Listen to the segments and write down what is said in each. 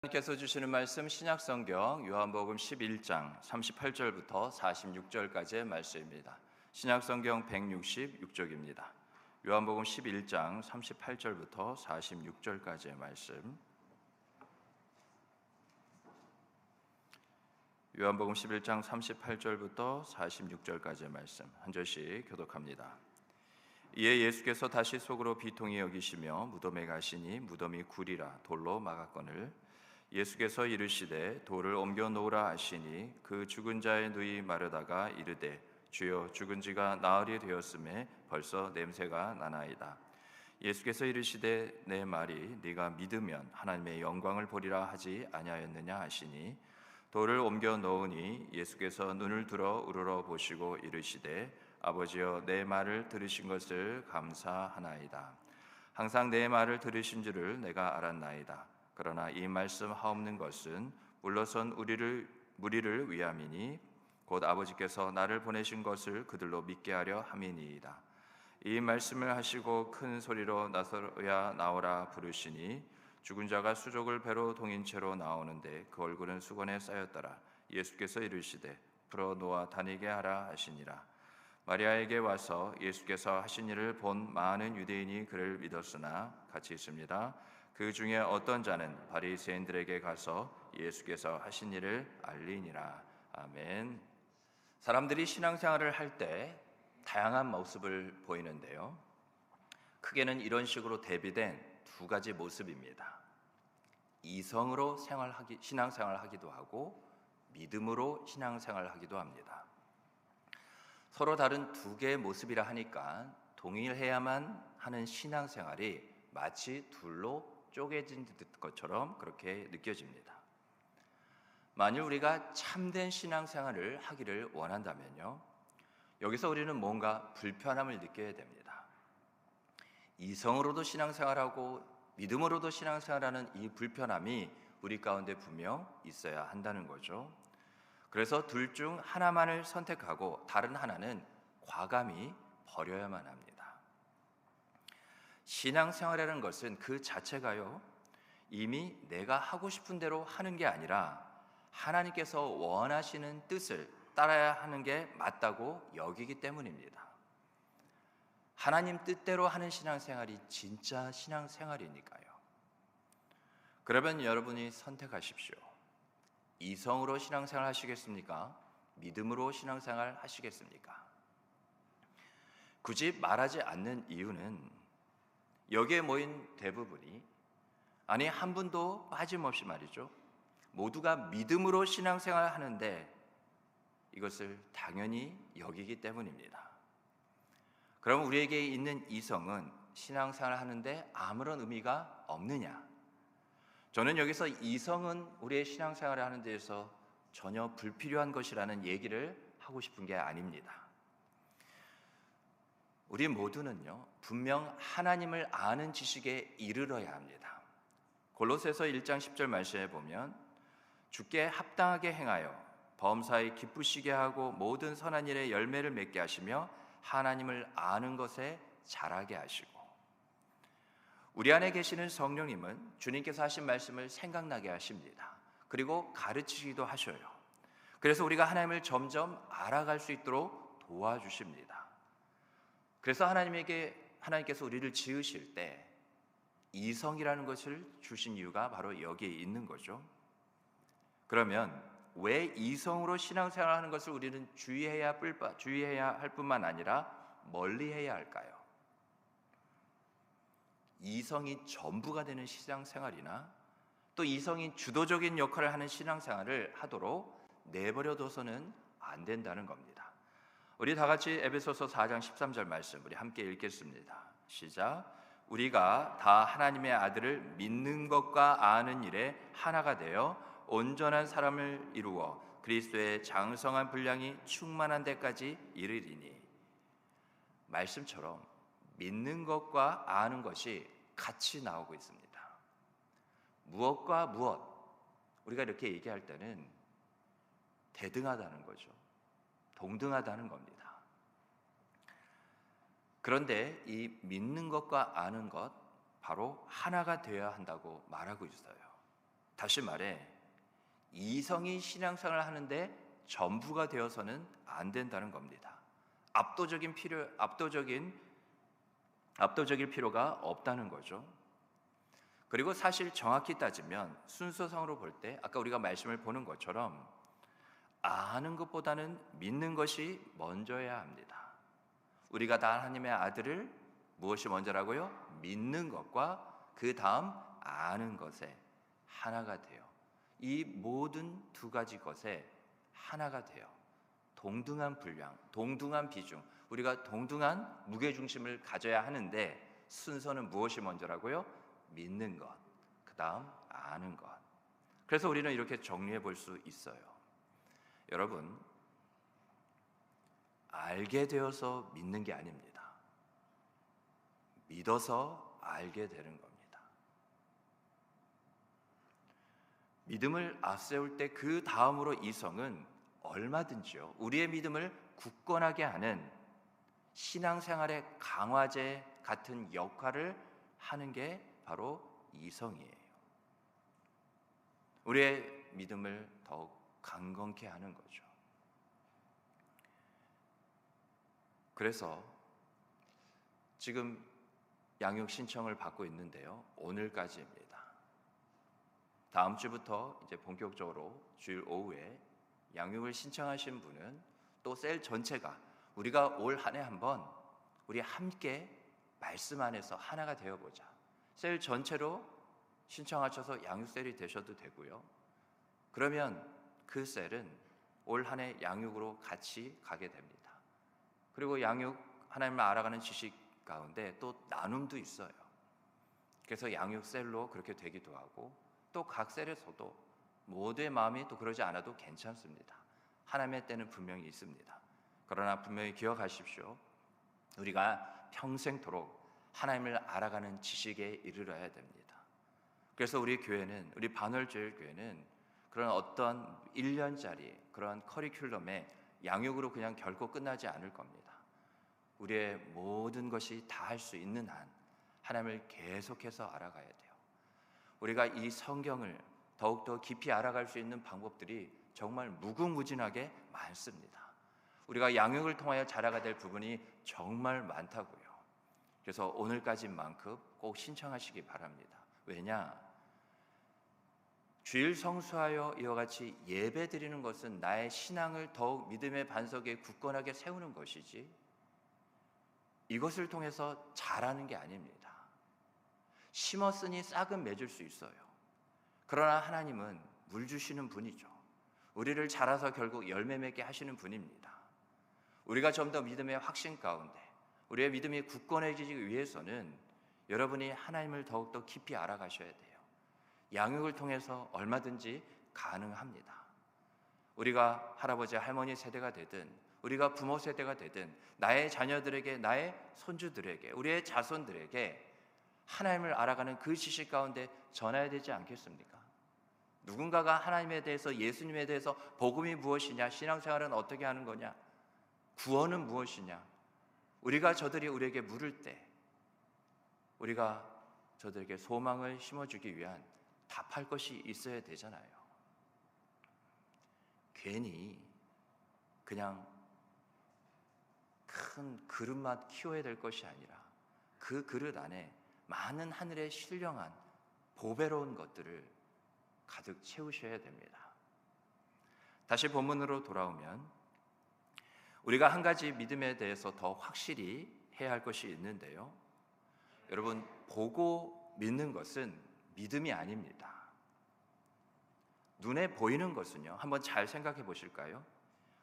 하나님께서 주시는 말씀 신약성경 요한복음 11장 38절부터 46절까지의 말씀입니다. 신약성경 166쪽입니다. 요한복음 11장 38절부터 46절까지의 말씀. 요한복음 11장 38절부터 46절까지의 말씀 한 절씩 교독합니다. 이에 예수께서 다시 속으로 비통히 여기시며 무덤에 가시니 무덤이 굴이라 돌로 막았거늘 예수께서 이르시되 돌을 옮겨 놓으라 하시니 그 죽은 자의 누이 마르다가 이르되 주여 죽은 지가 나흘이 되었음에 벌써 냄새가 나나이다. 예수께서 이르시되 내 말이 네가 믿으면 하나님의 영광을 보리라 하지 아니하였느냐 하시니 돌을 옮겨 놓으니 예수께서 눈을 들어 우러러 보시고 이르시되 아버지여 내 말을 들으신 것을 감사하나이다. 항상 내 말을 들으신 줄을 내가 알았나이다. 그러나 이 말씀 하옵는 것은 물러선 무리를 위함이니 곧 아버지께서 나를 보내신 것을 그들로 믿게 하려 함이니이다. 이 말씀을 하시고 큰 소리로 나서야 나오라 부르시니 죽은 자가 수족을 배로 동인 채로 나오는데 그 얼굴은 수건에 쌓였더라. 예수께서 이르시되 풀어 놓아 다니게 하라 하시니라. 마리아에게 와서 예수께서 하신 일을 본 많은 유대인이 그를 믿었으나 같이 있습니다. 그 중에 어떤 자는 바리새인들에게 가서 예수께서 하신 일을 알리니라. 아멘. 사람들이 신앙생활을 할 때 다양한 모습을 보이는데요, 크게는 이런 식으로 대비된 두 가지 모습입니다. 이성으로 신앙생활을 하기도 하고 믿음으로 신앙생활을 하기도 합니다. 서로 다른 두 개의 모습이라 하니까 동일해야만 하는 신앙생활이 마치 둘로 쪼개진 것처럼 그렇게 느껴집니다. 만일 우리가 참된 신앙생활을 하기를 원한다면요, 여기서 우리는 뭔가 불편함을 느껴야 됩니다. 이성으로도 신앙생활하고 믿음으로도 신앙생활하는 이 불편함이 우리 가운데 분명 있어야 한다는 거죠. 그래서 둘 중 하나만을 선택하고 다른 하나는 과감히 버려야만 합니다. 신앙생활이라는 것은 그 자체가요, 이미 내가 하고 싶은 대로 하는 게 아니라 하나님께서 원하시는 뜻을 따라야 하는 게 맞다고 여기기 때문입니다. 하나님 뜻대로 하는 신앙생활이 진짜 신앙생활이니까요. 그러면 여러분이 선택하십시오. 이성으로 신앙생활 하시겠습니까? 믿음으로 신앙생활 하시겠습니까? 굳이 말하지 않는 이유는 여기에 모인 대부분이, 아니 한 분도 빠짐없이 말이죠, 모두가 믿음으로 신앙생활을 하는데 이것을 당연히 여기기 때문입니다. 그럼 우리에게 있는 이성은 신앙생활을 하는데 아무런 의미가 없느냐? 저는 여기서 이성은 우리의 신앙생활을 하는 데에서 전혀 불필요한 것이라는 얘기를 하고 싶은 게 아닙니다. 우리 모두는요, 분명 하나님을 아는 지식에 이르러야 합니다. 골로새서 1장 10절 말씀에 보면 주께 합당하게 행하여 범사에 기쁘시게 하고 모든 선한 일에 열매를 맺게 하시며 하나님을 아는 것에 자라게 하시고, 우리 안에 계시는 성령님은 주님께서 하신 말씀을 생각나게 하십니다. 그리고 가르치기도 하셔요. 그래서 우리가 하나님을 점점 알아갈 수 있도록 도와주십니다. 그래서 하나님께서 우리를 지으실 때 이성이라는 것을 주신 이유가 바로 여기에 있는 거죠. 그러면 왜 이성으로 신앙생활을 하는 것을 우리는 주의해야 할 뿐만 아니라 멀리해야 할까요? 이성이 전부가 되는 신앙생활이나 또 이성이 주도적인 역할을 하는 신앙생활을 하도록 내버려둬서는 안 된다는 겁니다. 우리 다 같이 에베소서 4장 13절 말씀 우리 함께 읽겠습니다. 시작. 우리가 다 하나님의 아들을 믿는 것과 아는 일에 하나가 되어 온전한 사람을 이루어 그리스도의 장성한 분량이 충만한 데까지 이르리니. 말씀처럼 믿는 것과 아는 것이 같이 나오고 있습니다. 무엇과 무엇, 우리가 이렇게 얘기할 때는 대등하다는 거죠. 동등하다는 겁니다. 그런데 이 믿는 것과 아는 것, 바로 하나가 되어야 한다고 말하고 있어요. 다시 말해 이성이 신앙생활을 하는데 전부가 되어서는 안 된다는 겁니다. 압도적일 필요가 없다는 거죠. 그리고 사실 정확히 따지면 순서상으로 볼 때 아까 우리가 말씀을 보는 것처럼 아는 것보다는 믿는 것이 먼저여야 합니다. 우리가 다 하나님의 아들을 무엇이 먼저라고요? 믿는 것과 그 다음 아는 것에 하나가 돼요. 이 모든 두 가지 것에 하나가 돼요. 동등한 분량, 동등한 비중, 우리가 동등한 무게중심을 가져야 하는데 순서는 무엇이 먼저라고요? 믿는 것, 그 다음 아는 것. 그래서 우리는 이렇게 정리해 볼 수 있어요. 여러분, 알게 되어서 믿는 게 아닙니다. 믿어서 알게 되는 겁니다. 믿음을 앞세울 때 그 다음으로 이성은 얼마든지요, 우리의 믿음을 굳건하게 하는 신앙생활의 강화제 같은 역할을 하는 게 바로 이성이에요. 우리의 믿음을 더욱 강건케 하는 거죠. 그래서 지금 양육 신청을 받고 있는데요, 오늘까지입니다. 다음 주부터 이제 본격적으로 주일 오후에 양육을 신청하신 분은 또 셀 전체가 우리가 올 한 해 한번 우리 함께 말씀 안에서 하나가 되어보자. 셀 전체로 신청하셔서 양육셀이 되셔도 되고요. 그러면 그 셀은 올 한 해 양육으로 같이 가게 됩니다. 그리고 양육 하나님을 알아가는 지식 가운데 또 나눔도 있어요. 그래서 양육셀로 그렇게 되기도 하고 또 각 셀에서도 모두의 마음이 또 그러지 않아도 괜찮습니다. 하나님의 때는 분명히 있습니다. 그러나 분명히 기억하십시오. 우리가 평생토록 하나님을 알아가는 지식에 이르러야 됩니다. 그래서 우리 교회는, 우리 반월조일교회는 그런 어떤 1년짜리 그런 커리큘럼의 양육으로 그냥 결코 끝나지 않을 겁니다. 우리의 모든 것이 다 할 수 있는 한 하나님을 계속해서 알아가야 돼요. 우리가 이 성경을 더욱더 깊이 알아갈 수 있는 방법들이 정말 무궁무진하게 많습니다. 우리가 양육을 통하여 자라가 될 부분이 정말 많다고요. 그래서 오늘까지만큼 꼭 신청하시기 바랍니다. 왜냐? 주일 성수하여 이와 같이 예배 드리는 것은 나의 신앙을 더욱 믿음의 반석에 굳건하게 세우는 것이지 이것을 통해서 자라는 게 아닙니다. 심었으니 싹은 맺을 수 있어요. 그러나 하나님은 물 주시는 분이죠. 우리를 자라서 결국 열매 맺게 하시는 분입니다. 우리가 좀 더 믿음의 확신 가운데 우리의 믿음이 굳건해지기 위해서는 여러분이 하나님을 더욱더 깊이 알아가셔야 돼요. 양육을 통해서 얼마든지 가능합니다. 우리가 할아버지 할머니 세대가 되든 우리가 부모 세대가 되든 나의 자녀들에게, 나의 손주들에게, 우리의 자손들에게 하나님을 알아가는 그 지식 가운데 전해야 되지 않겠습니까? 누군가가 하나님에 대해서, 예수님에 대해서 복음이 무엇이냐, 신앙생활은 어떻게 하는 거냐, 구원은 무엇이냐, 우리가 저들이 우리에게 물을 때 우리가 저들에게 소망을 심어주기 위한 답할 것이 있어야 되잖아요. 괜히 그냥 큰 그릇만 키워야 될 것이 아니라 그 그릇 안에 많은 하늘의 신령한 보배로운 것들을 가득 채우셔야 됩니다. 다시 본문으로 돌아오면 우리가 한 가지 믿음에 대해서 더 확실히 해야 할 것이 있는데요. 여러분, 보고 믿는 것은 믿음이 아닙니다. 눈에 보이는 것은요, 한번 잘 생각해 보실까요?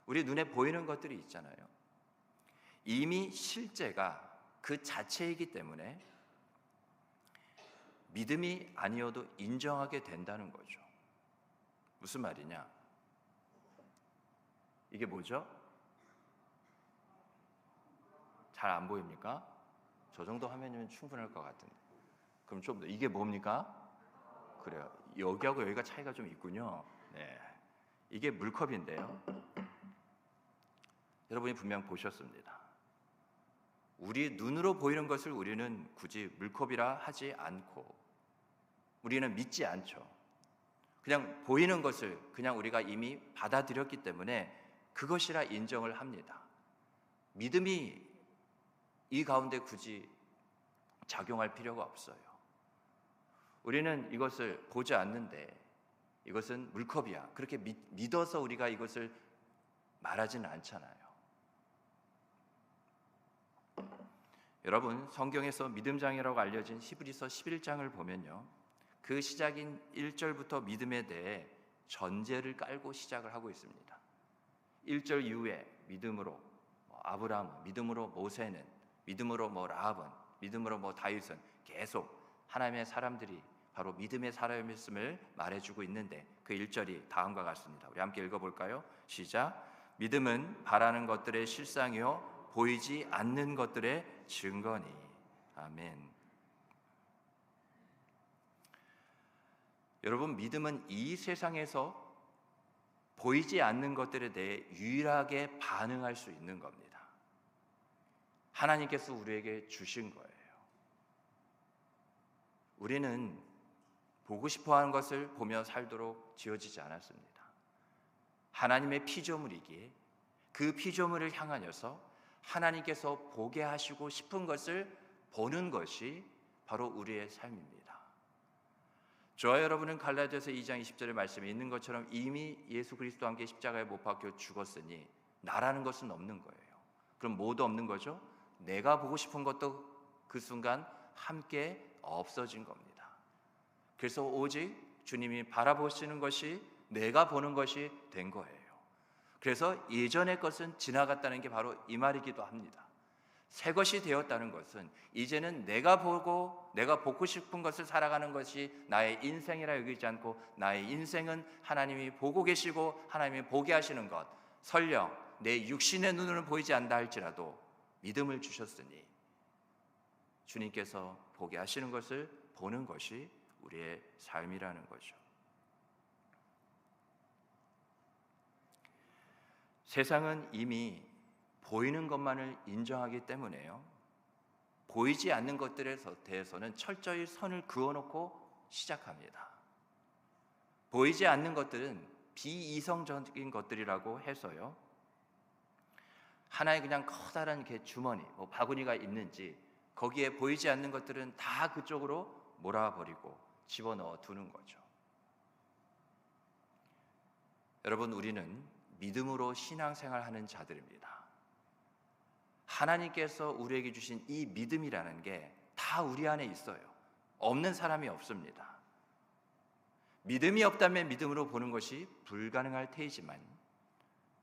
우리 눈에 보이는 것들이 있잖아요. 이미 실제가 그 자체이기 때문에 믿음이 아니어도 인정하게 된다는 거죠. 무슨 말이냐? 이게 뭐죠? 잘 안 보입니까? 저 정도 화면이면 충분할 것 같은데. 그럼 좀 더, 이게 뭡니까? 그래요. 여기하고 여기가 차이가 좀 있군요. 네. 이게 물컵인데요. 여러분이 분명 보셨습니다. 우리 눈으로 보이는 것을 우리는 굳이 물컵이라 하지 않고 우리는 믿지 않죠. 그냥 보이는 것을 그냥 우리가 이미 받아들였기 때문에 그것이라 인정을 합니다. 믿음이 이 가운데 굳이 작용할 필요가 없어요. 우리는 이것을 보지 않는데 이것은 물컵이야, 그렇게 믿어서 우리가 이것을 말하지는 않잖아요. 여러분, 성경에서 믿음장이라고 알려진 히브리서 11장을 보면요, 그 시작인 1절부터 믿음에 대해 전제를 깔고 시작을 하고 있습니다. 1절 이후에 믿음으로 아브라함, 믿음으로 모세는, 믿음으로 라합은, 믿음으로 다윗은 계속 하나님의 사람들이 바로 믿음의 사람이었음을 말해주고 있는데, 그 1절이 다음과 같습니다. 우리 함께 읽어볼까요? 시작. 믿음은 바라는 것들의 실상이요 보이지 않는 것들의 증거니. 아멘. 여러분, 믿음은 이 세상에서 보이지 않는 것들에 대해 유일하게 반응할 수 있는 겁니다. 하나님께서 우리에게 주신 거예요. 우리는 보고 싶어하는 것을 보며 살도록 지어지지 않았습니다. 하나님의 피조물이기에 그 피조물을 향하여서 하나님께서 보게 하시고 싶은 것을 보는 것이 바로 우리의 삶입니다. 저와 여러분은 갈라디아서 2장 20절의 말씀에 있는 것처럼 이미 예수 그리스도와 함께 십자가에 못 박혀 죽었으니 나라는 것은 없는 거예요. 그럼 뭐도 없는 거죠? 내가 보고 싶은 것도 그 순간 함께 없어진 겁니다. 그래서 오직 주님이 바라보시는 것이 내가 보는 것이 된 거예요. 그래서 예전의 것은 지나갔다는 게 바로 이 말이기도 합니다. 새 것이 되었다는 것은 이제는 내가 보고 싶은 것을 살아가는 것이 나의 인생이라 여기지 않고, 나의 인생은 하나님이 보고 계시고 하나님이 보게 하시는 것, 설령 내 육신의 눈으로는 보이지 않다 할지라도 믿음을 주셨으니 주님께서 보게 하시는 것을 보는 것이 우리의 삶이라는 거죠. 세상은 이미 보이는 것만을 인정하기 때문에요, 보이지 않는 것들에 대해서는 철저히 선을 그어놓고 시작합니다. 보이지 않는 것들은 비이성적인 것들이라고 해서요, 하나의 그냥 커다란 주머니, 바구니가 있는지 거기에 보이지 않는 것들은 다 그쪽으로 몰아버리고 집어넣어 두는 거죠. 여러분, 우리는 믿음으로 신앙생활하는 자들입니다. 하나님께서 우리에게 주신 이 믿음이라는 게 다 우리 안에 있어요. 없는 사람이 없습니다. 믿음이 없다면 믿음으로 보는 것이 불가능할 테이지만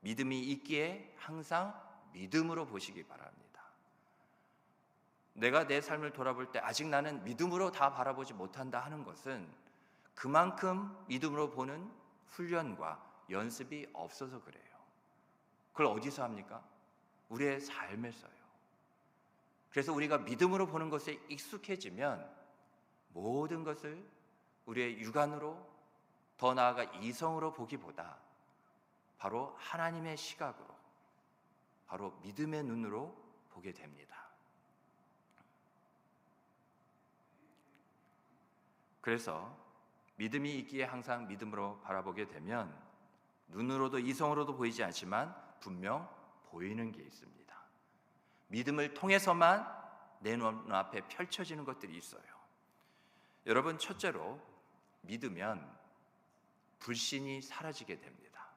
믿음이 있기에 항상 믿음으로 보시기 바랍니다. 내가 내 삶을 돌아볼 때 아직 나는 믿음으로 다 바라보지 못한다 하는 것은 그만큼 믿음으로 보는 훈련과 연습이 없어서 그래요. 그걸 어디서 합니까? 우리의 삶에서요. 그래서 우리가 믿음으로 보는 것에 익숙해지면 모든 것을 우리의 육안으로, 더 나아가 이성으로 보기보다 바로 하나님의 시각으로, 바로 믿음의 눈으로 보게 됩니다. 그래서 믿음이 있기에 항상 믿음으로 바라보게 되면 눈으로도 이성으로도 보이지 않지만 분명 보이는 게 있습니다. 믿음을 통해서만 내 눈앞에 펼쳐지는 것들이 있어요. 여러분, 첫째로 믿으면 불신이 사라지게 됩니다.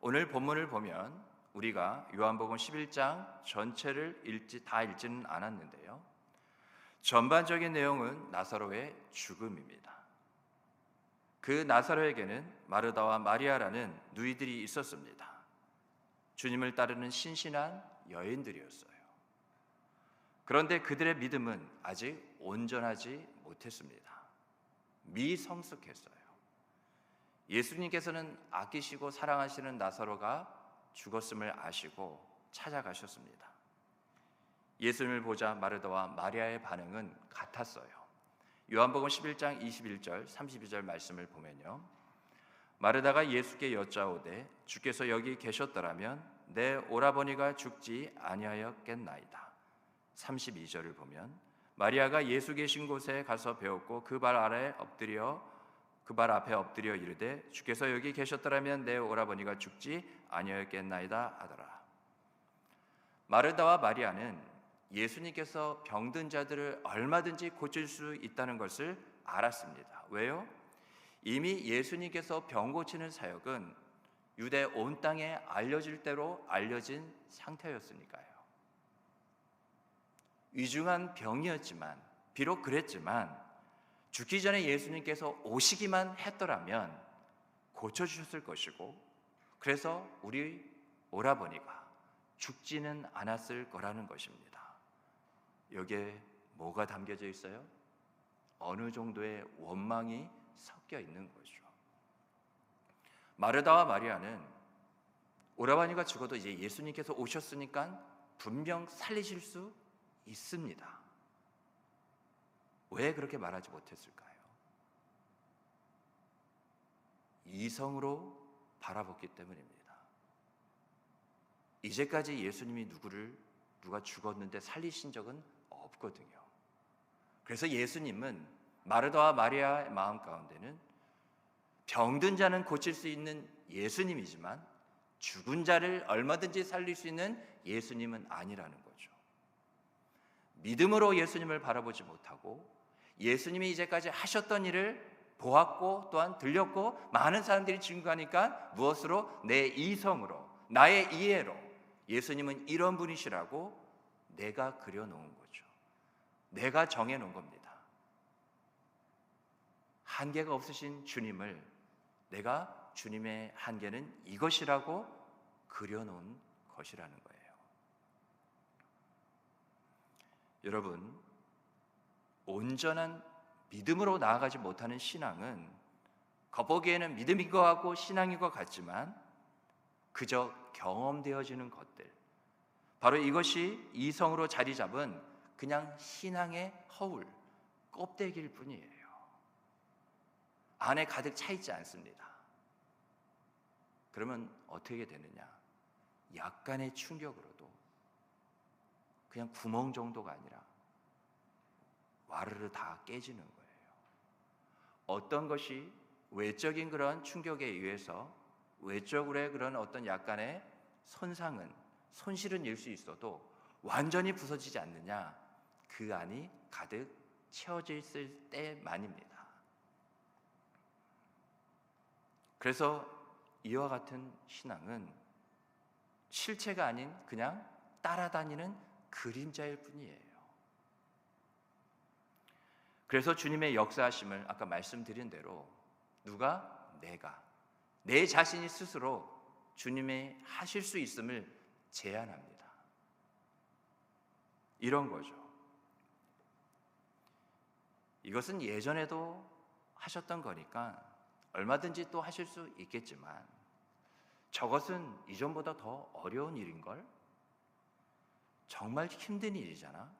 오늘 본문을 보면 우리가 요한복음 11장 전체를 다 읽지는 않았는데요, 전반적인 내용은 나사로의 죽음입니다. 그 나사로에게는 마르다와 마리아라는 누이들이 있었습니다. 주님을 따르는 신신한 여인들이었어요. 그런데 그들의 믿음은 아직 온전하지 못했습니다. 미성숙했어요. 예수님께서는 아끼시고 사랑하시는 나사로가 죽었음을 아시고 찾아가셨습니다. 예수님을 보자 마르다와 마리아의 반응은 같았어요. 요한복음 11장 21절 32절 말씀을 보면요, 마르다가 예수께 여짜오되 주께서 여기 계셨더라면 내 오라버니가 죽지 아니하였겠나이다. 32절을 보면 마리아가 예수 계신 곳에 가서 배웠고 그 발 아래에 엎드려 그 발 앞에 엎드려 이르되 주께서 여기 계셨더라면 내 오라버니가 죽지 아니하였겠나이다 하더라. 마르다와 마리아는 예수님께서 병든 자들을 얼마든지 고칠 수 있다는 것을 알았습니다. 왜요? 이미 예수님께서 병 고치는 사역은 유대 온 땅에 알려질 대로 알려진 상태였으니까요. 위중한 병이었지만, 비록 그랬지만 죽기 전에 예수님께서 오시기만 했더라면 고쳐주셨을 것이고, 그래서 우리 오라버니가 죽지는 않았을 거라는 것입니다. 여기에 뭐가 담겨져 있어요? 어느 정도의 원망이 섞여 있는 거죠. 마르다와 마리아는 오라버니가 죽어도 이제 예수님께서 오셨으니까 분명 살리실 수 있습니다. 왜 그렇게 말하지 못했을까요? 이성으로 바라봤기 때문입니다. 이제까지 예수님이 누가 죽었는데 살리신 적은 없거든요. 그래서 예수님은 마르다와 마리아의 마음 가운데는 병든 자는 고칠 수 있는 예수님이지만 죽은 자를 얼마든지 살릴 수 있는 예수님은 아니라는 거죠. 믿음으로 예수님을 바라보지 못하고 예수님이 이제까지 하셨던 일을 보았고 또한 들렸고 많은 사람들이 증거하니까 무엇으로? 내 이성으로, 나의 이해로 예수님은 이런 분이시라고 내가 그려놓은 거죠. 내가 정해놓은 겁니다. 한계가 없으신 주님을 내가 주님의 한계는 이것이라고 그려놓은 것이라는 거예요. 여러분, 온전한 믿음으로 나아가지 못하는 신앙은 겉보기에는 믿음인 것 같고 신앙인 것 같지만 그저 경험되어지는 것들, 바로 이것이 이성으로 자리 잡은 그냥 신앙의 허울, 껍데기일 뿐이에요. 안에 가득 차 있지 않습니다. 그러면 어떻게 되느냐? 약간의 충격으로도 그냥 구멍 정도가 아니라 와르르 다 깨지는 거예요. 어떤 것이 외적인 그런 충격에 의해서 외적으로의 그런 어떤 약간의 손실은 일 수 있어도 완전히 부서지지 않느냐? 그 안이 가득 채워져 있을 때만입니다. 그래서 이와 같은 신앙은 실체가 아닌 그냥 따라다니는 그림자일 뿐이에요. 그래서 주님의 역사하심을 아까 말씀드린 대로 내가 내 자신이 스스로 주님의 하실 수 있음을 제안합니다. 이런 거죠. 이것은 예전에도 하셨던 거니까 얼마든지 또 하실 수 있겠지만 저것은 이전보다 더 어려운 일인걸? 정말 힘든 일이잖아.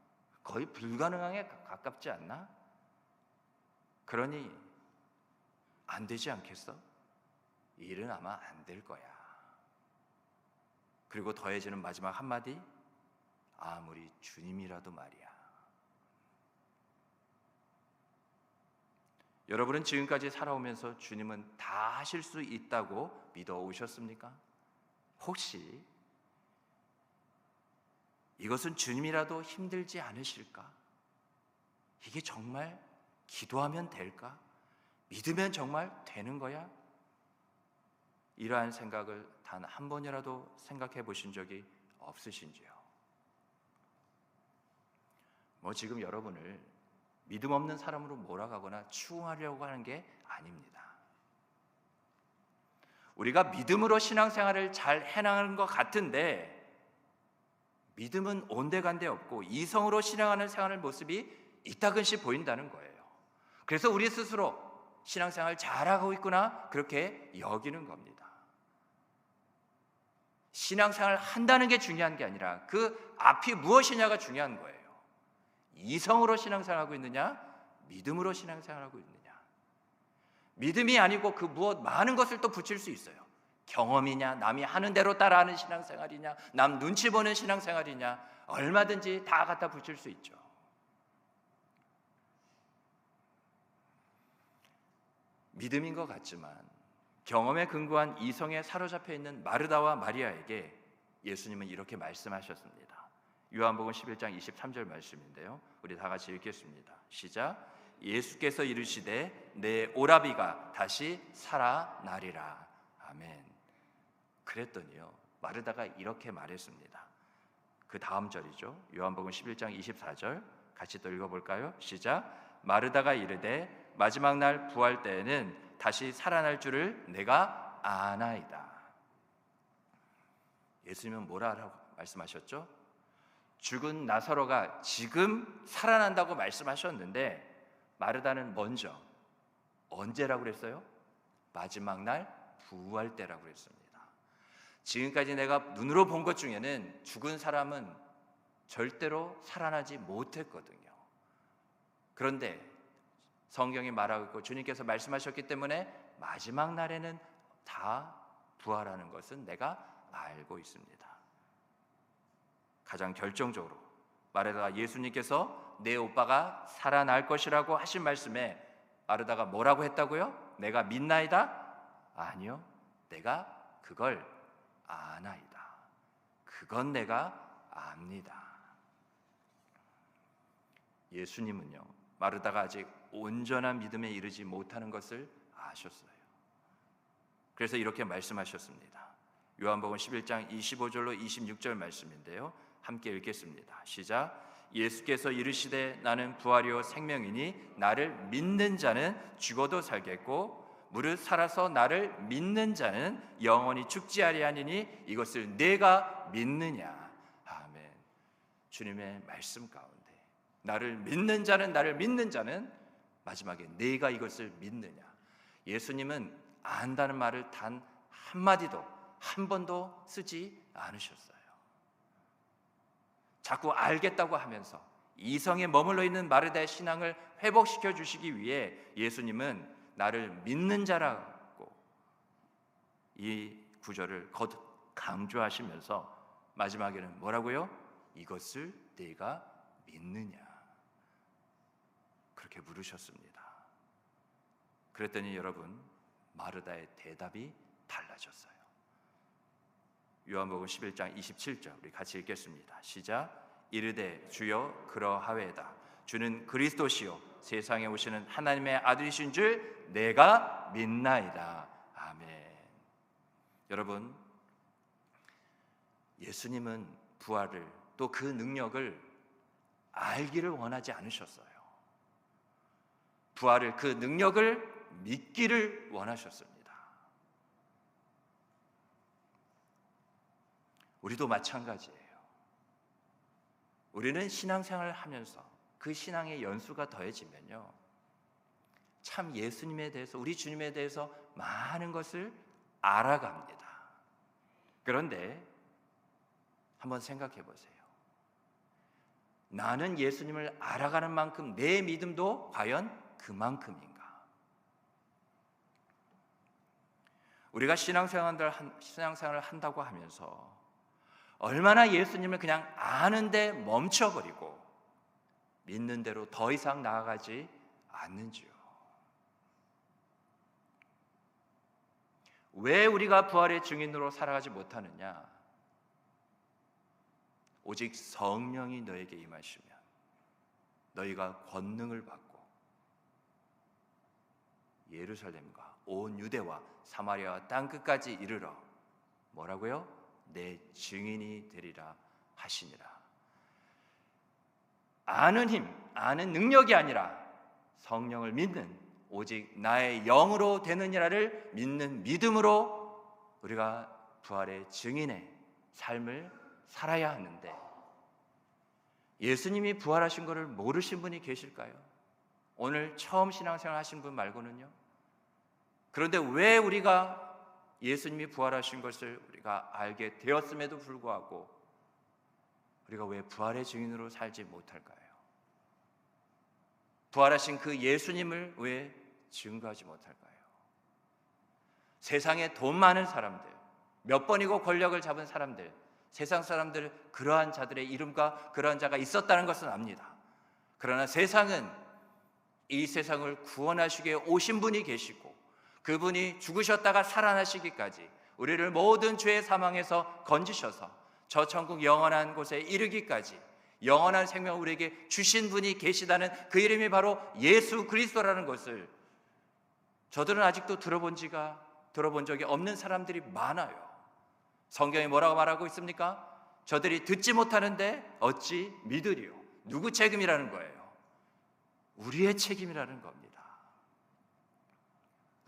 거의 불가능하게 가깝지 않나? 그러니 안 되지 않겠어? 이 일은 아마 안 될 거야. 그리고 더해지는 마지막 한마디, 아무리 주님이라도 말이야. 여러분은 지금까지 살아오면서 주님은 다 하실 수 있다고 믿어 오셨습니까? 혹시 이것은 주님이라도 힘들지 않으실까? 이게 정말 기도하면 될까? 믿으면 정말 되는 거야? 이러한 생각을 단 한 번이라도 생각해 보신 적이 없으신지요? 지금 여러분을 믿음 없는 사람으로 몰아가거나 추궁하려고 하는 게 아닙니다. 우리가 믿음으로 신앙생활을 잘 해나가는 것 같은데 믿음은 온데간데 없고 이성으로 신앙하는 생활의 모습이 이따금씩 보인다는 거예요. 그래서 우리 스스로 신앙생활 잘하고 있구나 그렇게 여기는 겁니다. 신앙생활 한다는 게 중요한 게 아니라 그 앞이 무엇이냐가 중요한 거예요. 이성으로 신앙생활하고 있느냐, 믿음으로 신앙생활하고 있느냐. 믿음이 아니고 그 무엇 많은 것을 또 붙일 수 있어요. 경험이냐, 남이 하는 대로 따라하는 신앙생활이냐, 남 눈치 보는 신앙생활이냐, 얼마든지 다 갖다 붙일 수 있죠. 믿음인 것 같지만 경험에 근거한 이성에 사로잡혀 있는 마르다와 마리아에게 예수님은 이렇게 말씀하셨습니다. 요한복음 11장 23절 말씀인데요, 우리 다 같이 읽겠습니다. 시작. 예수께서 이르시되 내 오라비가 다시 살아나리라. 아멘. 그랬더니요, 마르다가 이렇게 말했습니다. 그 다음 절이죠. 요한복음 11장 24절 같이 또 읽어볼까요? 시작. 마르다가 이르되 마지막 날 부활 때에는 다시 살아날 줄을 내가 아나이다. 예수님은 뭐라고 말씀하셨죠? 죽은 나사로가 지금 살아난다고 말씀하셨는데 마르다는 먼저 언제라고 그랬어요? 마지막 날 부활 때라고 그랬습니다. 지금까지 내가 눈으로 본 것 중에는 죽은 사람은 절대로 살아나지 못했거든요. 그런데 성경이 말하고 있고 주님께서 말씀하셨기 때문에 마지막 날에는 다 부활하는 것은 내가 알고 있습니다. 가장 결정적으로 마르다가 예수님께서 내 오빠가 살아날 것이라고 하신 말씀에 마르다가 뭐라고 했다고요? 내가 믿나이다? 아니요, 내가 그걸 아나이다. 그건 내가 압니다. 예수님은요, 마르다가 아직 온전한 믿음에 이르지 못하는 것을 아셨어요. 그래서 이렇게 말씀하셨습니다. 요한복음 11장 25절로 26절 말씀인데요, 함께 읽겠습니다. 시작. 예수께서 이르시되 나는 부활이요 생명이니 나를 믿는 자는 죽어도 살겠고 무릇 살아서 나를 믿는 자는 영원히 죽지 아니하니니 이것을 내가 믿느냐. 아멘. 주님의 말씀 가운데 나를 믿는 자는, 나를 믿는 자는, 마지막에 내가 이것을 믿느냐. 예수님은 안다는 말을 단 한마디도 한 번도 쓰지 않으셨어요. 자꾸 알겠다고 하면서 이성에 머물러 있는 마르다의 신앙을 회복시켜 주시기 위해 예수님은 나를 믿는 자라고 이 구절을 거듭 강조하시면서 마지막에는 뭐라고요? 이것을 네가 믿느냐, 그렇게 물으셨습니다. 그랬더니 여러분, 마르다의 대답이 달라졌어요. 요한복음 11장 27절 우리 같이 읽겠습니다. 시작. 이르되 주여 그러하외다. 주는 그리스도시요 세상에 오시는 하나님의 아들이신 줄 내가 믿나이다. 아멘. 여러분, 예수님은 부활을 또 그 능력을 알기를 원하지 않으셨어요. 부활을, 그 능력을 믿기를 원하셨습니다. 우리도 마찬가지예요. 우리는 신앙생활을 하면서 그 신앙의 연수가 더해지면요, 참 예수님에 대해서, 우리 주님에 대해서 많은 것을 알아갑니다. 그런데 한번 생각해 보세요. 나는 예수님을 알아가는 만큼 내 믿음도 과연 그만큼인가? 우리가 신앙생활을 한다고 하면서 얼마나 예수님을 그냥 아는데 멈춰버리고 믿는 대로 더 이상 나아가지 않는지요. 왜 우리가 부활의 증인으로 살아가지 못하느냐? 오직 성령이 너에게 임하시면 너희가 권능을 받고 예루살렘과 온 유대와 사마리아와 땅끝까지 이르러 뭐라고요? 내 증인이 되리라 하시니라. 아는 힘, 아는 능력이 아니라 성령을 믿는, 오직 나의 영으로 되느니라를 믿는 믿음으로 우리가 부활의 증인의 삶을 살아야 하는데, 예수님이 부활하신 것을 모르신 분이 계실까요? 오늘 처음 신앙생활 하신 분 말고는요. 그런데 왜 우리가 예수님이 부활하신 것을 우리가 알게 되었음에도 불구하고 우리가 왜 부활의 증인으로 살지 못할까요? 부활하신 그 예수님을 왜 증거하지 못할까요? 세상에 돈 많은 사람들, 몇 번이고 권력을 잡은 사람들, 세상 사람들, 그러한 자들의 이름과 그러한 자가 있었다는 것은 압니다. 그러나 세상은 이 세상을 구원하시기에 오신 분이 계시고 그분이 죽으셨다가 살아나시기까지 우리를 모든 죄의 사망에서 건지셔서 저 천국 영원한 곳에 이르기까지 영원한 생명을 우리에게 주신 분이 계시다는 그 이름이 바로 예수 그리스도라는 것을 저들은 아직도 들어본 적이 없는 사람들이 많아요. 성경이 뭐라고 말하고 있습니까? 저들이 듣지 못하는데 어찌 믿으리요? 누구 책임이라는 거예요? 우리의 책임이라는 겁니다.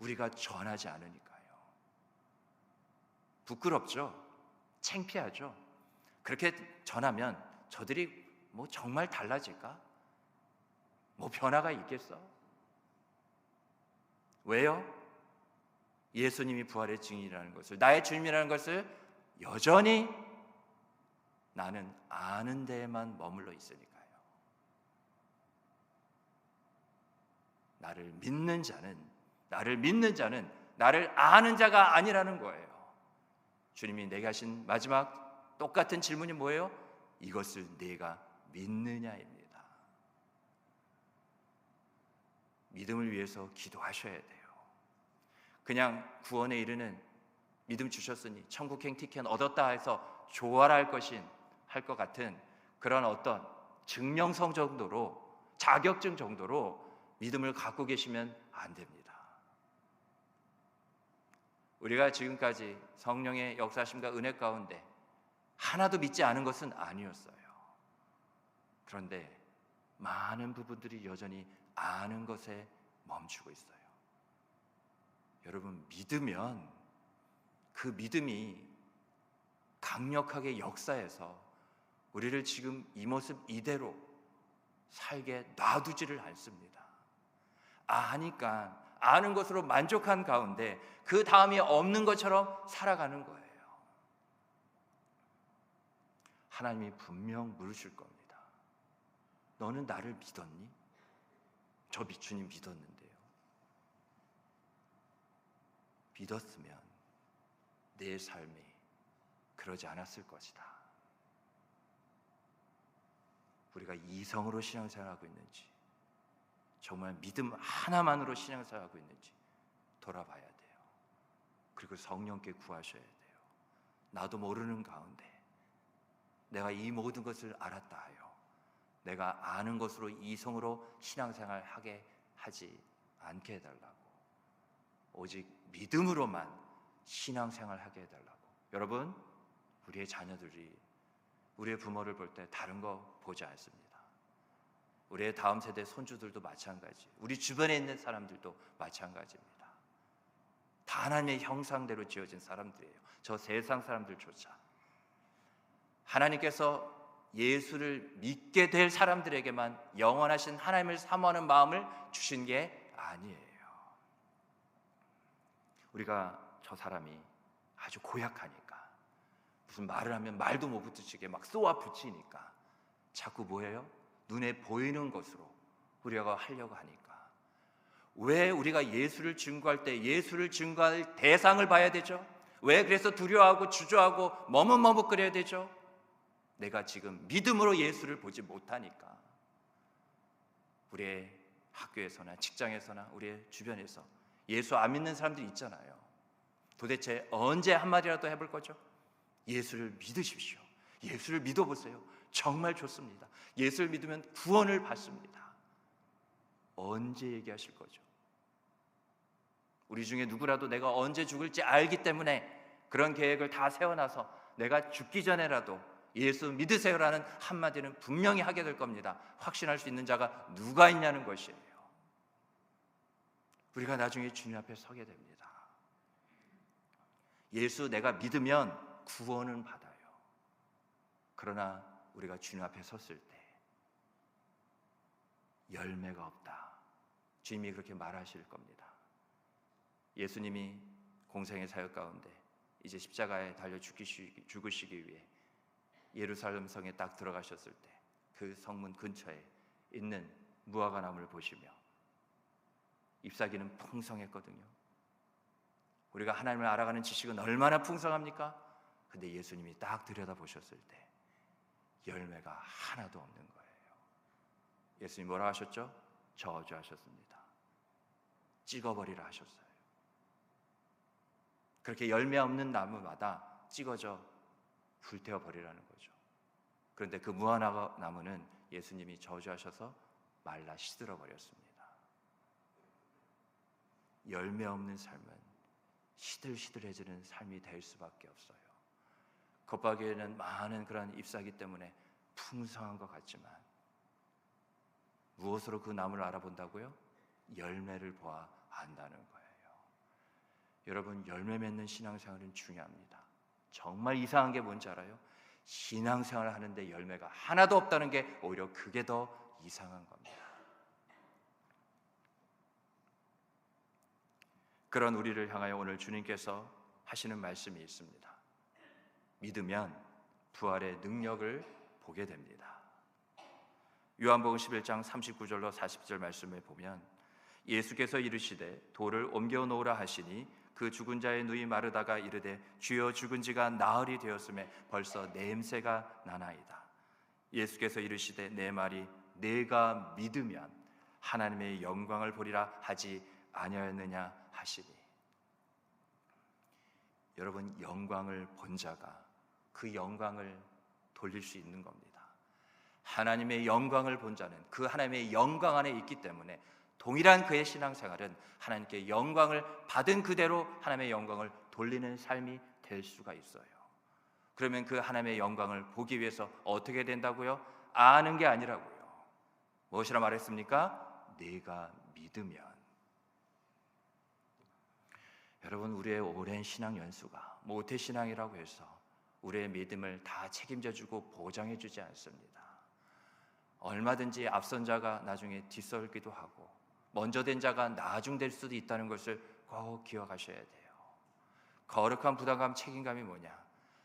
우리가 전하지 않으니까요. 부끄럽죠? 창피하죠? 그렇게 전하면 저들이 뭐 정말 달라질까? 뭐 변화가 있겠어? 왜요? 예수님이 부활의 증인이라는 것을, 나의 주님이라는 것을 여전히 나는 아는 데에만 머물러 있으니까요. 나를 믿는 자는 나를 아는 자가 아니라는 거예요. 주님이 내게 하신 마지막 똑같은 질문이 뭐예요? 이것을 내가 믿느냐입니다. 믿음을 위해서 기도하셔야 돼요. 그냥 구원에 이르는 믿음 주셨으니 천국행 티켓 얻었다 해서 조화를 할 것 같은 그런 어떤 증명성 정도로, 자격증 정도로 믿음을 갖고 계시면 안 됩니다. 우리가 지금까지 성령의 역사심과 은혜 가운데 하나도 믿지 않은 것은 아니었어요. 그런데 많은 부분들이 여전히 아는 것에 멈추고 있어요. 여러분, 믿으면 그 믿음이 강력하게 역사해서 우리를 지금 이 모습 이대로 살게 놔두지를 않습니다. 아니까 아는 것으로 만족한 가운데 그 다음이 없는 것처럼 살아가는 거예요. 하나님이 분명 물으실 겁니다. 너는 나를 믿었니? 저 주님 믿었는데요. 믿었으면 내 삶이 그러지 않았을 것이다. 우리가 이성으로 신앙생활하고 있는지, 정말 믿음 하나만으로 신앙생활하고 있는지 돌아봐야 돼요. 그리고 성령께 구하셔야 돼요. 나도 모르는 가운데 내가 이 모든 것을 알았다 하여 내가 아는 것으로 이성으로 신앙생활하게 하지 않게 해달라고, 오직 믿음으로만 신앙생활하게 해달라고. 여러분, 우리의 자녀들이 우리의 부모를 볼 때 다른 거 보지 않습니다. 우리의 다음 세대 손주들도 마찬가지, 우리 주변에 있는 사람들도 마찬가지입니다. 다 하나님의 형상대로 지어진 사람들이에요. 저 세상 사람들조차. 하나님께서 예수를 믿게 될 사람들에게만 영원하신 하나님을 사모하는 마음을 주신 게 아니에요. 우리가 저 사람이 아주 고약하니까, 무슨 말을 하면 말도 못 붙이게 막 쏘아 붙이니까 자꾸 뭐예요? 눈에 보이는 것으로 우리가 하려고 하니까. 왜 우리가 예수를 증거할 때 예수를 증거할 대상을 봐야 되죠? 왜 그래서 두려워하고 주저하고 머뭇머뭇거려야 되죠? 내가 지금 믿음으로 예수를 보지 못하니까. 우리의 학교에서나 직장에서나 우리의 주변에서 예수 안 믿는 사람들이 있잖아요. 도대체 언제 한마디라도 해볼 거죠? 예수를 믿으십시오. 예수를 믿어보세요. 정말 좋습니다. 예수를 믿으면 구원을 받습니다. 언제 얘기하실 거죠? 우리 중에 누구라도 내가 언제 죽을지 알기 때문에 그런 계획을 다 세워놔서 내가 죽기 전에라도 예수 믿으세요라는 한마디는 분명히 하게 될 겁니다. 확신할 수 있는 자가 누가 있냐는 것이에요. 우리가 나중에 주님 앞에 서게 됩니다. 예수 내가 믿으면 구원은 받아요. 그러나 우리가 주님 앞에 섰을 때 열매가 없다, 주님이 그렇게 말하실 겁니다. 예수님이 공생의 사역 가운데 이제 십자가에 달려 죽으시기 위해 예루살렘 성에 딱 들어가셨을 때 그 성문 근처에 있는 무화과 나무를 보시며 잎사귀는 풍성했거든요. 우리가 하나님을 알아가는 지식은 얼마나 풍성합니까? 근데 예수님이 딱 들여다보셨을 때 열매가 하나도 없는 거예요. 예수님이 뭐라 하셨죠? 저주하셨습니다. 찍어버리라 하셨어요. 그렇게 열매 없는 나무마다 찍어져 불태워 버리라는 거죠. 그런데 그 무화과 나무는 예수님이 저주하셔서 말라 시들어 버렸습니다. 열매 없는 삶은 시들시들해지는 삶이 될 수밖에 없어요. 겉바기에는 많은 그런 잎사귀 때문에 풍성한 것 같지만 무엇으로 그 나무를 알아본다고요? 열매를 보아 안다는 거예요. 여러분, 열매 맺는 신앙생활은 중요합니다. 정말 이상한 게 뭔지 알아요? 신앙생활을 하는데 열매가 하나도 없다는 게 오히려 그게 더 이상한 겁니다. 그런 우리를 향하여 오늘 주님께서 하시는 말씀이 있습니다. 믿으면 부활의 능력을 보게 됩니다. 요한복음 11장 39절로 40절 말씀을 보면 예수께서 이르시되 돌을 옮겨 놓으라 하시니 그 죽은 자의 누이 마르다가 이르되 주여 죽은 지가 나흘이 되었음에 벌써 냄새가 나나이다. 예수께서 이르시되 내 말이 내가 믿으면 하나님의 영광을 보리라 하지 아니하였느냐 하시니. 여러분, 영광을 본 자가 그 영광을 돌릴 수 있는 겁니다. 하나님의 영광을 본 자는 그 하나님의 영광 안에 있기 때문에 동일한 그의 신앙생활은 하나님께 영광을 받은 그대로 하나님의 영광을 돌리는 삶이 될 수가 있어요. 그러면 그 하나님의 영광을 보기 위해서 어떻게 된다고요? 아는 게 아니라고요. 무엇이라 말했습니까? 내가 믿으면. 여러분, 우리의 오랜 신앙 연수가 모태신앙이라고 해서 우리의 믿음을 다 책임져주고 보장해주지 않습니다. 얼마든지 앞선 자가 나중에 뒤설기도 하고 먼저 된 자가 나중될 수도 있다는 것을 꼭 기억하셔야 돼요. 거룩한 부담감, 책임감이 뭐냐?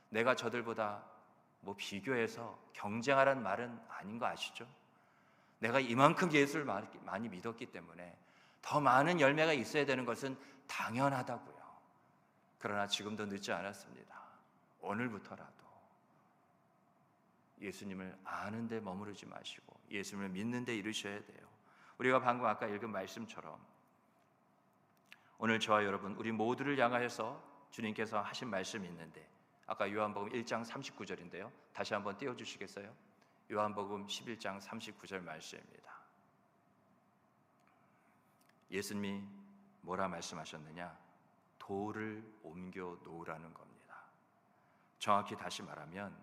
내가 저들보다 비교해서 경쟁하라는 말은 아닌 거 아시죠? 내가 이만큼 예수를 많이 믿었기 때문에 더 많은 열매가 있어야 되는 것은 당연하다고요. 그러나 지금도 늦지 않았습니다. 오늘부터라도 예수님을 아는 데 머무르지 마시고 예수님을 믿는 데 이르셔야 돼요. 우리가 방금 아까 읽은 말씀처럼 오늘 저와 여러분 우리 모두를 향하여서 주님께서 하신 말씀이 있는데, 아까 요한복음 1장 39절인데요 다시 한번 띄워주시겠어요? 요한복음 11장 39절 말씀입니다. 예수님이 뭐라 말씀하셨느냐? 돌을 옮겨 놓으라는 겁니다. 정확히 다시 말하면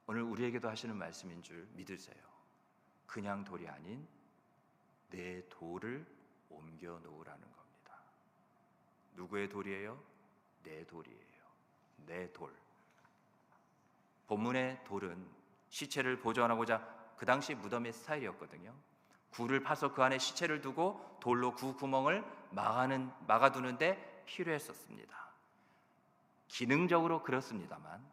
오늘 우리에게도 하시는 말씀인 줄 믿으세요. 그냥 돌이 아닌 내 돌을 옮겨 놓으라는 겁니다. 누구의 돌이에요? 내 돌이에요. 내 돌. 본문의 돌은 시체를 보존하고자 그 당시 무덤의 스타일이었거든요. 굴을 파서 그 안에 시체를 두고 돌로 구 구멍을 막아두는데 필요했었습니다. 기능적으로 그렇습니다만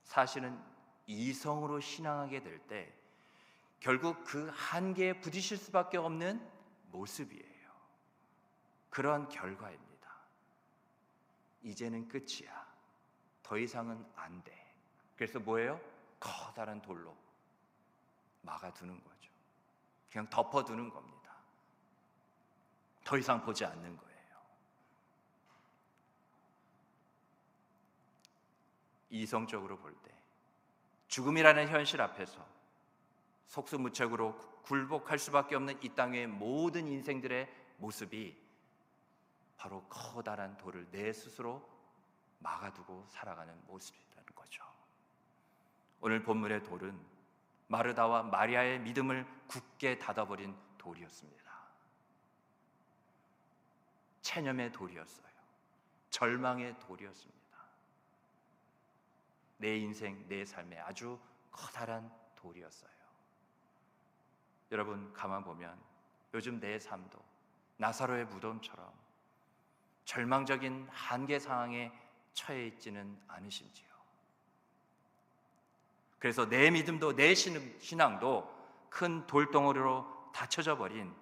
사실은 이성으로 신앙하게 될 때 결국 그 한계에 부딪힐 수밖에 없는 모습이에요. 그런 결과입니다. 이제는 끝이야. 더 이상은 안 돼. 그래서 뭐예요? 커다란 돌로 막아두는 거죠. 그냥 덮어두는 겁니다. 더 이상 보지 않는 거예요. 이성적으로 볼 때 죽음이라는 현실 앞에서 속수무책으로 굴복할 수밖에 없는 이 땅의 모든 인생들의 모습이 바로 커다란 돌을 내 스스로 막아두고 살아가는 모습이라는 거죠. 오늘 본문의 돌은 마르다와 마리아의 믿음을 굳게 닫아버린 돌이었습니다. 체념의 돌이었어요. 절망의 돌이었습니다. 내 인생, 내 삶에 아주 커다란 돌이었어요. 여러분, 가만 보면 요즘 내 삶도 나사로의 무덤처럼 절망적인 한계 상황에 처해 있지는 않으신지요? 그래서 내 믿음도 내 신앙도 큰 돌덩어리로 닫혀져 버린,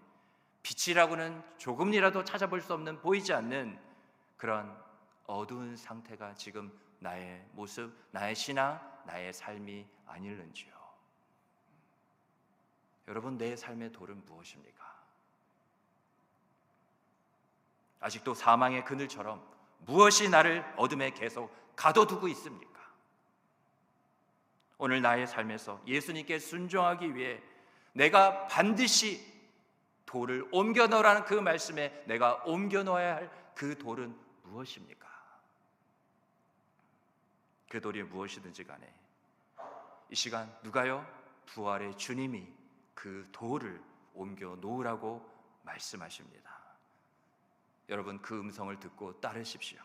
빛이라고는 조금이라도 찾아볼 수 없는, 보이지 않는 그런 어두운 상태가 지금 나의 모습, 나의 신앙, 나의 삶이 아닐는지요? 여러분, 내 삶의 돌은 무엇입니까? 아직도 사망의 그늘처럼 무엇이 나를 어둠에 계속 가둬두고 있습니까? 오늘 나의 삶에서 예수님께 순종하기 위해 내가 반드시 돌을 옮겨 넣으라는 그 말씀에 내가 옮겨 넣어야 할 그 돌은 무엇입니까? 그 돌이 무엇이든지 간에 이 시간 누가요? 부활의 주님이 그 돌을 옮겨 놓으라고 말씀하십니다. 여러분, 그 음성을 듣고 따르십시오.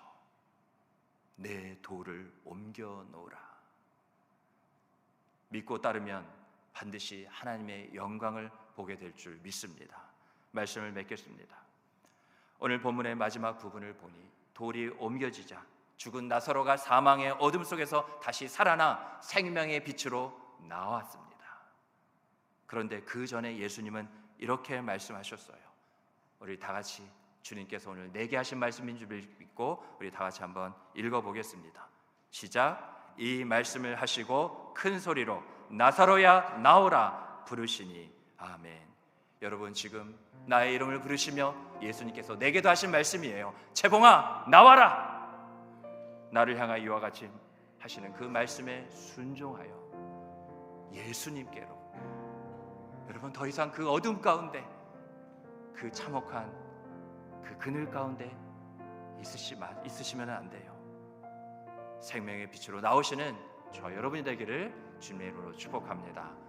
내 돌을 옮겨 놓으라. 믿고 따르면 반드시 하나님의 영광을 보게 될 줄 믿습니다. 말씀을 맺겠습니다. 오늘 본문의 마지막 부분을 보니 돌이 옮겨지자 죽은 나사로가 사망의 어둠 속에서 다시 살아나 생명의 빛으로 나왔습니다. 그런데 그 전에 예수님은 이렇게 말씀하셨어요. 우리 다 같이 주님께서 오늘 내게 하신 말씀인 줄 믿고 우리 다 같이 한번 읽어보겠습니다. 시작. 이 말씀을 하시고 큰 소리로 나사로야 나오라 부르시니 아멘. 여러분, 지금 나의 이름을 부르시며 예수님께서 내게도 하신 말씀이에요. 채봉아 나와라. 나를 향하여 이와 같이 하시는 그 말씀에 순종하여 예수님께로, 여러분 더 이상 그 어둠 가운데, 그 참혹한 그 그늘 가운데 있으시면 안 돼요. 생명의 빛으로 나오시는 저 여러분이 되기를 주님의 이름으로 축복합니다.